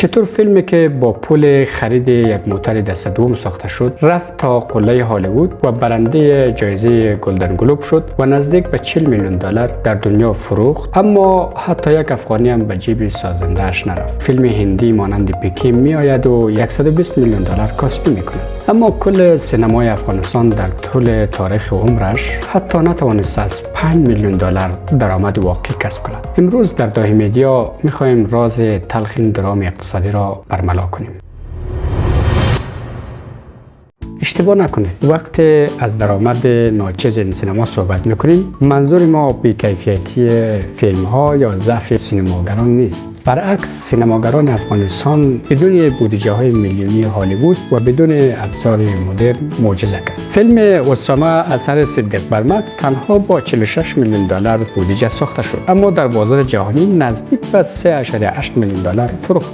چطور فیلمی که با پول خرید یک موتر دست دوم ساخته شد رفت تا قله هالیوود و برنده جایزه گلدن گلوب شد و نزدیک به 40 میلیون دلار در دنیا فروخت، اما حتی یک افغانی هم به جیب سازنده‌اش نرفت. فیلم هندی مانند پیکی می آید و 120 میلیون دلار کاسبی میکند، اما کل سینمای افغانستان در طول تاریخ عمرش حتی نتوانست از 5 میلیون دلار درآمد واقعی کسب کند. امروز در داهی میدیا میخواهیم راز تلخ این درام اقتصادی را برملا کنیم. اشتباه نکنید، وقتی از درآمد ناچیز این سینما صحبت میکنیم منظور ما بی‌کیفیتی فیلم ها یا ضعف سینماگران نیست. برعکس، سینماگران افغانستان بدون بودجه های میلیونی هالیوود و بدون ابزار مدرن معجزه کرد. فیلم اسامه اثر صدیق برمک تنها با 46 میلیون دلار بودجه ساخته شد، اما در بازار جهانی نزدیک به 3.8 میلیون دلار فروخت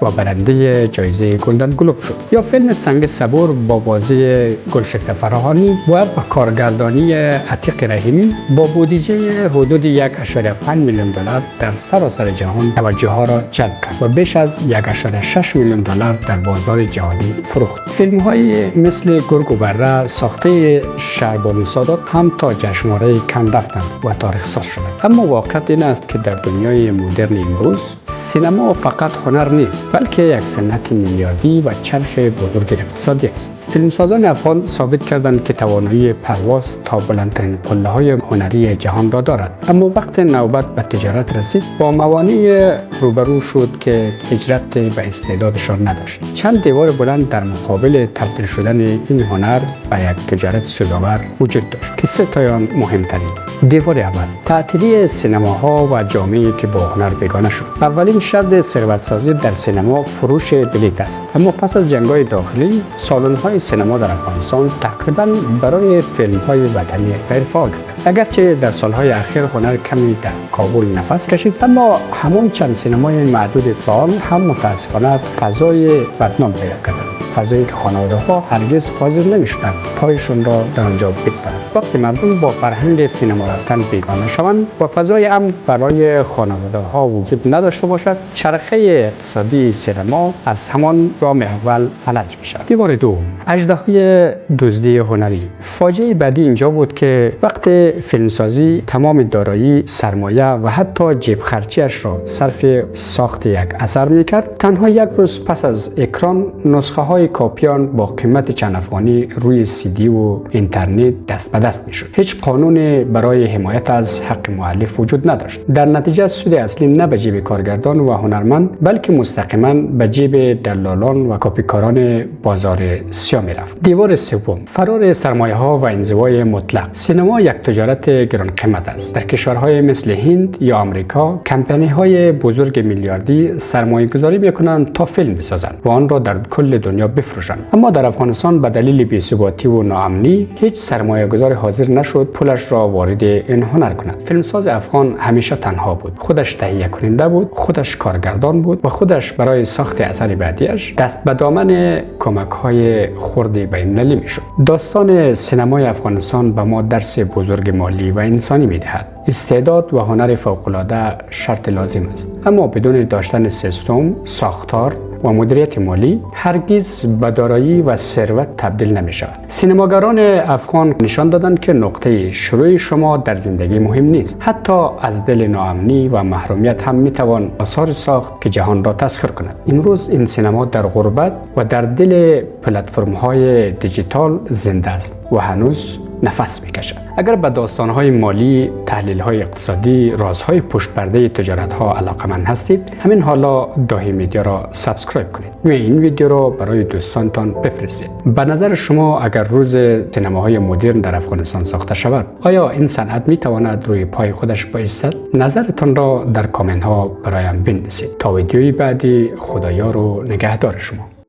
و برنده جایزه گلدن گلوب شد. یا فیلم سنگ صبور با بازی گلشکر فراهانی و با کارگردانی عتیق رحیمی با بودجه حدود 1.5 میلیون دلار در سراسر جهان توجه ها را جلب کرد و بیش از 1.6 میلیون دلار در بازار جهانی فروخت. فیلم های مثل گرگ و بره ساخته شهربانو سادات هم تا جشنواره کن رفتند و تاریخ ساز شدند. اما واقعیت این است که در دنیای مدرن امروز سینما فقط هنر نیست، بلکه یک صنعت میلیاردی و چرخ بزرگ اقتصادی است. فیلمسازان افغان ثابت کردند که توانایی پرواز تا بلندترین قله‌های هنری جهان را دارد، اما وقت نوبت به تجارت رسید با موانع روبرو شد که هجرت به استعدادشان نداشت. چند دیوار بلند در مقابل تبدیل شدن این هنر به یک تجارت سودآور وجود داشت که 3 تایان مهمترین. دیوار اول، تعطیلی سینماها و جامعه‌ای که با هنر بیگانه شد. اولین شرط ثروت‌سازی در سینما فروش بلیط است، اما پس از جنگ‌های داخلی سالن‌های سینما در افغانستان تقریباً برای فیلم‌های وطنی غیر فعال شدند. اگرچه در سال‌های اخیر هنر کمی در کابل نفس کشید، اما همون چند سینمای معدود فعال هم متأسفانه فضای بدنام پیدا کردند، فضایی که خانواده‌ها هرگز حاضر نمی‌شدند پایشون را در آنجا بگذارند. وقتی مردم با فرهنگ سینما رفتن بیگانه شوند و فضای امن برای خانواده‌ها وجود نداشته باشد، چرخه اقتصادی سینما از همان گام اول فلج می‌شود. دیوار دوم، اژدهای دزدی هنری. فاجعه بعدی اینجا بود که وقتی فیلمسازی تمام دارایی، سرمایه و حتی جیب خرچیش را صرف ساخت یک اثر می‌کرد، تنها یک روز پس از اکران نسخه‌های کاپیان با قیمت چند افغانی روی CD و اینترنت دست به دست می‌شد. هیچ قانون برای حمایت از حق مؤلف وجود نداشت. در نتیجه سود اصلی نه به جیب کارگردان و هنرمند، بلکه مستقیما به جیب دلالان و کاپیکاران بازار سیاه می‌رفت. دیوار سوم، فرار سرمایه‌ها و انزوای مطلق. سینما یک تجارت گران قیمت است. در کشورهای مثل هند یا آمریکا، کمپانی‌های بزرگ میلیاردی سرمایه‌گذاری می‌کنند تا فیلم بسازند و آن را در کل دنیا بفروشند. اما در افغانستان به دلیل بی‌ثباتی و ناامنی هیچ سرمایه‌گذار حاضر نشد پولش را وارد این هنر کند. فیلمساز افغان همیشه تنها بود. خودش تهیه کننده بود، خودش کارگردان بود و خودش برای ساخت اثر بعدیش دست به دامن کمک‌های خرد بین‌المللی می‌شد. داستان سینمای افغانستان به ما درس بزرگ مالی و انسانی می‌دهد. استعداد و هنر فوق‌العاده شرط لازم است، اما بدون داشتن سیستم، ساختار و مدیریت مالی هرگز به دارایی و ثروت تبدیل نمی شود. سینماگران افغان نشان دادند که نقطه شروع شما در زندگی مهم نیست. حتی از دل ناامنی و محرومیت هم می توان آثار ساخت که جهان را تسخیر کند. امروز این سینما در غربت و در دل پلتفرم‌های دیجیتال زنده است و هنوز نفس میکشد. اگر به داستان‌های مالی، تحلیل‌های اقتصادی، رازهای پشت پرده تجارت‌ها علاقه‌مند هستید، همین حالا داهی میدیا را سابسکرایب کنید و این ویدیو را برای دوستانتان بفرستید. به نظر شما اگر روز سینماهای مدرن در افغانستان ساخته شود، آیا این صنعت میتواند روی پای خودش بایستد؟ نظرتان را در کامنت ها برایم بنویسید. تا ویدیوی بعدی، خدایار و نگهدار شما.